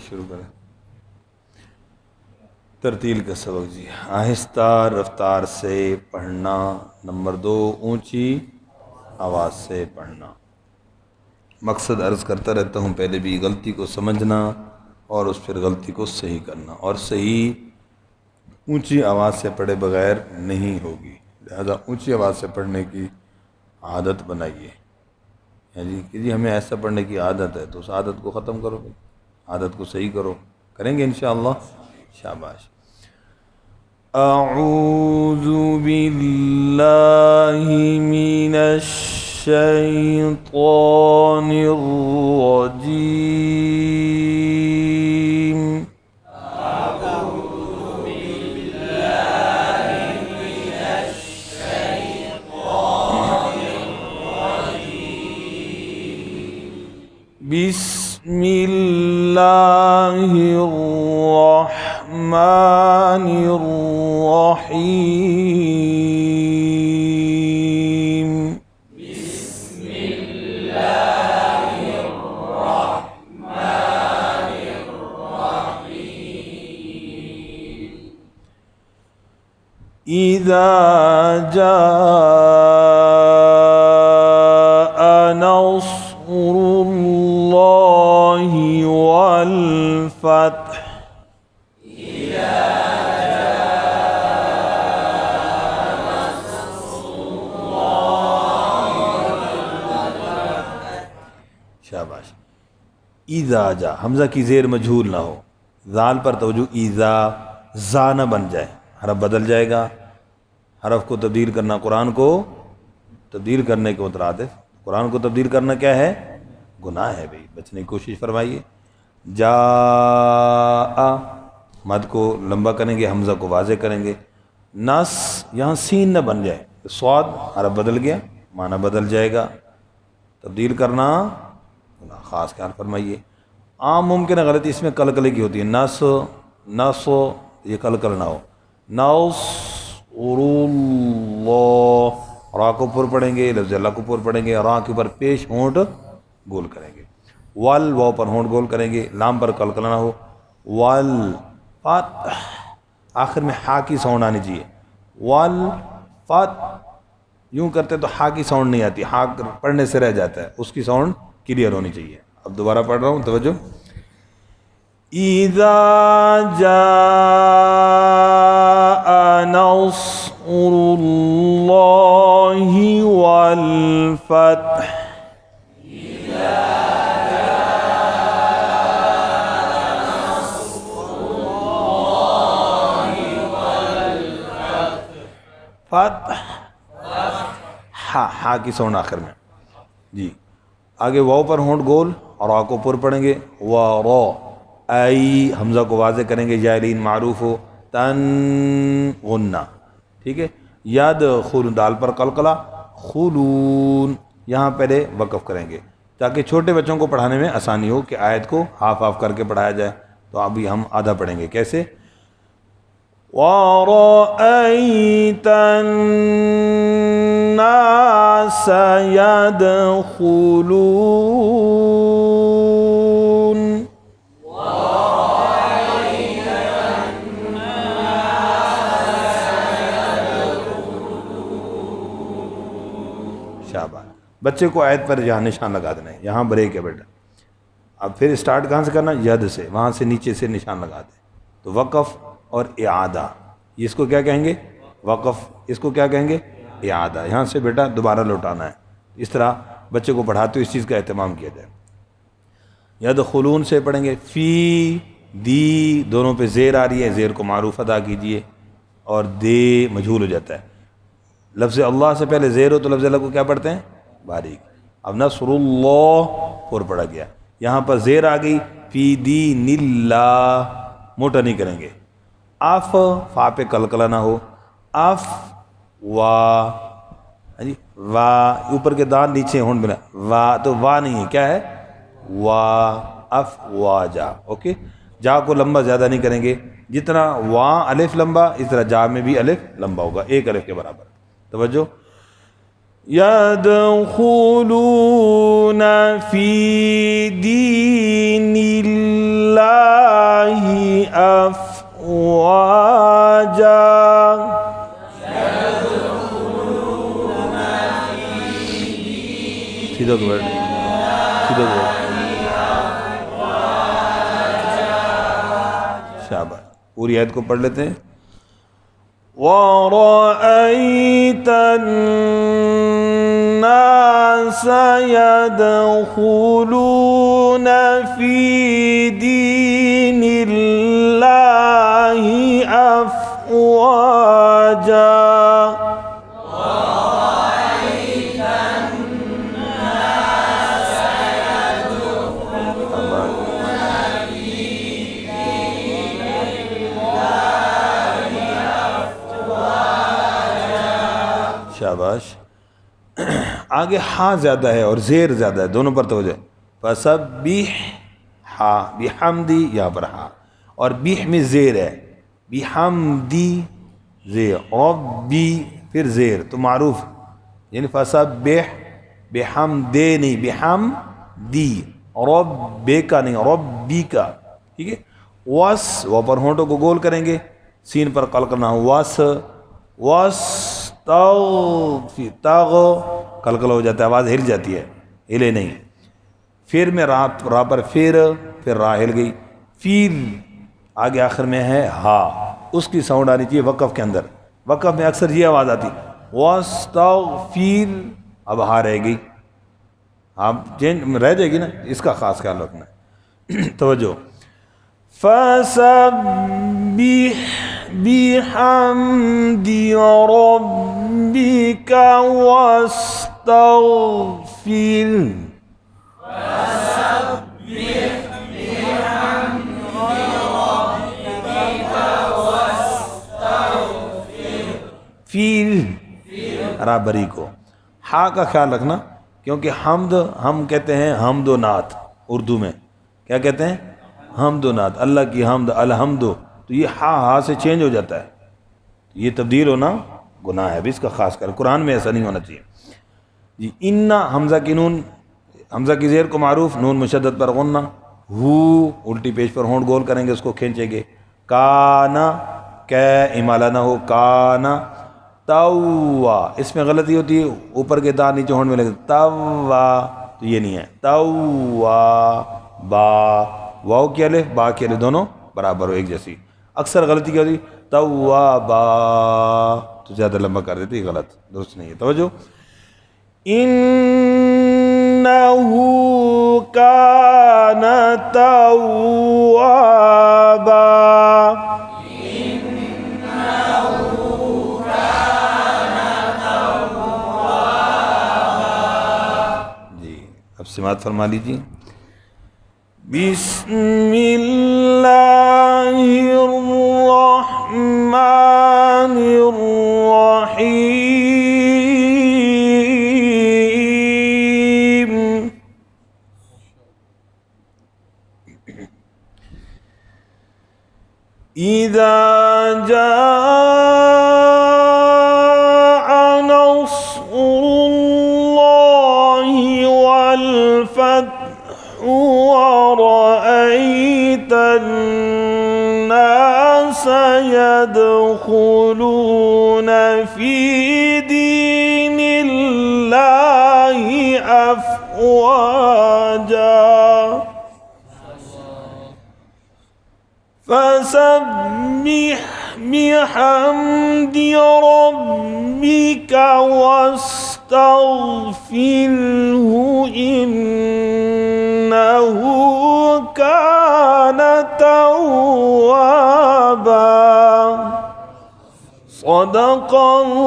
शुरू करें तरतील का सबक जी। आहिस्ता रफ्तार से पढ़ना। नंबर 2, ऊंची आवाज़ से पढ़ना। मकसद अर्ज़ करता रहता हूँ, पहले भी गलती को समझना और उस फिर गलती को सही करना, और सही ऊंची आवाज़ से पढ़े बगैर नहीं होगी। लिहाजा ऊंची आवाज़ से पढ़ने की आदत बनाइए। है जी कि जी हमें ऐसा पढ़ने की आदत है, तो उस आदत को ख़त्म करो, आदत को सही करो। करेंगे इंशाअल्लाह। शाबाश। अऊज़ु बिल्लाहि मिनश शैतानिर रजीम। बिस्मिल्लाहिर्रहमानिर्रहीम। इज़ा जाअ नस्रुल्लाहि वल फत्ह। शाबाश। ईज़ा जा, हमज़ा की ज़ेर मजहूल ना हो, ज़ाल पर तवज्जो, ईज़ा ज़ा न बन जाए, हरफ बदल जाएगा। हरफ को तब्दील करना, कुरान को तब्दील करने के मुतरादिफ। कुरान को तब्दील करना क्या है? गुनाह है भाई, बचने की कोशिश फरमाइए। जा मद को लंबा करेंगे, हमज़ा को वाज़े करेंगे। नस, यहाँ सीन न बन जाए, स्वाद हरफ बदल गया, माना बदल जाएगा। तब्दील करना ख़ास ख्याल फरमाइए। आम मुमकिन है गलती इसमें कलकले की होती है। नस नस, ये कलकल ना हो। नस्रुल्लाह, रा को ऊपर पढ़ेंगे, लफ्ज़ अल्लाह को ऊपर पढ़ेंगे, रा के ऊपर पेश होंठ गोल करेंगे। वल, वाव पर होंठ गोल करेंगे, लाम पर कलकला ना हो। वल फत, आखिर में हा की साउंड आनी चाहिए। वल फत, यूं करते तो हा की साउंड नहीं आती, हा पढ़ने से रह जाता है, उसकी साउंड क्लियर होनी चाहिए। अब दोबारा पढ़ रहा हूँ, तवज्जो। इज़ा जाअ नस्रुल्लाहि वल फत्ह। फत्ह, हा की साउंड आखिर में जी। आगे वाव पर होंठ गोल और रा को ऊपर पढ़ेंगे। व रो, आई हमज़ा को वाज़े करेंगे, जालीन मारूफ हो। तन गुन्ना, ठीक है। यद खुलून, दाल पर कलकला, खुलून, यहाँ पहले वक़फ़ करेंगे ताकि छोटे बच्चों को पढ़ाने में आसानी हो कि आयत को हाफ हाफ करके पढ़ाया जाए। तो अभी हम आधा पढ़ेंगे। कैसे? वरअयत अन्नास यदखुलून। शाबाश। बच्चे को आयत पर यहाँ निशान लगा देना है, यहाँ ब्रेक है बेटा। अब फिर स्टार्ट कहाँ से करना? यद से, वहाँ से नीचे से निशान लगा दे। तो वक़फ़ और इआदा, इसको क्या कहेंगे? वक़फ़, इसको क्या कहेंगे? इआदा। यहाँ से बेटा दोबारा लौटाना है। इस तरह बच्चे को पढ़ाते हुए इस चीज़ का एहतमाम किया जाए। यदखुलून से पढ़ेंगे। फ़ी दी, दोनों पे ज़ेर आ रही है, ज़ेर को मारूफ अदा कीजिए, और दे मजहूल हो जाता है। लफ्ज़ अल्लाह से पहले ज़ेर हो तो लफ्ज़ अल्लाह को क्या पढ़ते हैं? बारीक। अब नस्रुल्लाह पुर पढ़ा गया, यहाँ पर ज़ेर आ गई। फ़ी दी निल्ला, मोटा नहीं करेंगे। अफ, फा पे कलकला ना हो। अफ वा, जी वाह, ऊपर के दांत नीचे होंठ मिला, वाह, तो वाह नहीं है, क्या है? वाह, अफ वाह जा। ओके, जा को लंबा ज़्यादा नहीं करेंगे, जितना वाह अलिफ लंबा, इस तरह जा में भी अलिफ लंबा होगा, एक अलिफ के बराबर। तवज्जो। यदखुलून फी दीनिल्लाह अफ़वाजा। सीधो के बैठ, सीधो के बैठ। शाबाश। पूरी आयत को पढ़ लेते हैं। वरअयत अन्नास यदखुलून फी दीनिल्लाहि अफ़वाजा। शाबाश। आगे हा ज़्यादा है और ज़ेर ज़्यादा है, दोनों पर तवज्जो। फसब्बिह हा बिहम्दी, यहाँ पर हा, और बिह में ज़ेर है, बिहम्दी ज़ेर, रब्बी फिर ज़ेर, तो मारूफ यानी फसब्बिह बिहम्दे नहीं, बिहम्दी, रब्बे का नहीं, रब्बी का, ठीक है। वस, वहाँ पर होंठों को गोल करेंगे, सीन पर कल करना हो, वस वस ताग कलकल हो जाता है, आवाज़ हिल जाती है, हिले नहीं। फिर में रा पर फिर रा हिल गई। फिर आगे आखिर में है हा, उसकी साउंड आनी चाहिए वक़फ़ के अंदर। वक़फ़ में अक्सर ये आवाज़ आती वस्तग़फिर, अब हा रह गई, आप चेंज रह जाएगी ना, इसका ख़ास ख्याल रखना है। तवज्जो। फसब्बिह बिहम्दि रब्बिका वस्तग़फिर। फिर बराबरी को हा का ख्याल रखना, क्योंकि हमद हम कहते हैं हमदो नात, उर्दू में क्या कहते हैं, हमदो नात, अल्लाह की हमद, अलहमदो, तो ये हा से चेंज हो जाता है, ये तब्दील होना गुनाह है भी, इसका खास कर कुरान में ऐसा नहीं होना चाहिए जी। इन्ना हमज़ा की नून, हमज़ा की ज़ेर को मारूफ, नून मुशद्दद पर गुन्ना, हु उल्टी पेश पर होंठ गोल करेंगे, उसको खींचेंगे। काना कै इमाला ना हो, काना तवा, इसमें गलती होती है, ऊपर के दांत नीचे होंठ में लगे, तवा, तो ये नहीं है, तवा बा, वाव की अलिफ बा की अलिफ दोनों बराबर हो, एक जैसी। अक्सर गलती क्या होती, तवा बा, तो ज़्यादा लंबा कर देती, गलत, दुरुस्त नहीं है। तवज्जो। इन्नहु कान तव्वाबा, अब सिमात फरमा लीजिए। बिस्मिल्लाहिर्रहमानिर्रहीम। इज़ा जाअ नस्रुल्लाहि वल फत्हु वरअयत अन्नास यदखुलून फी दीनिल्लाहि अफ़वाजा। फसब्बिह बिहम्दि रब्बिका वस्तग़फिरहु इन्नहु कान तव्वाबा। सदक़ल्लाहु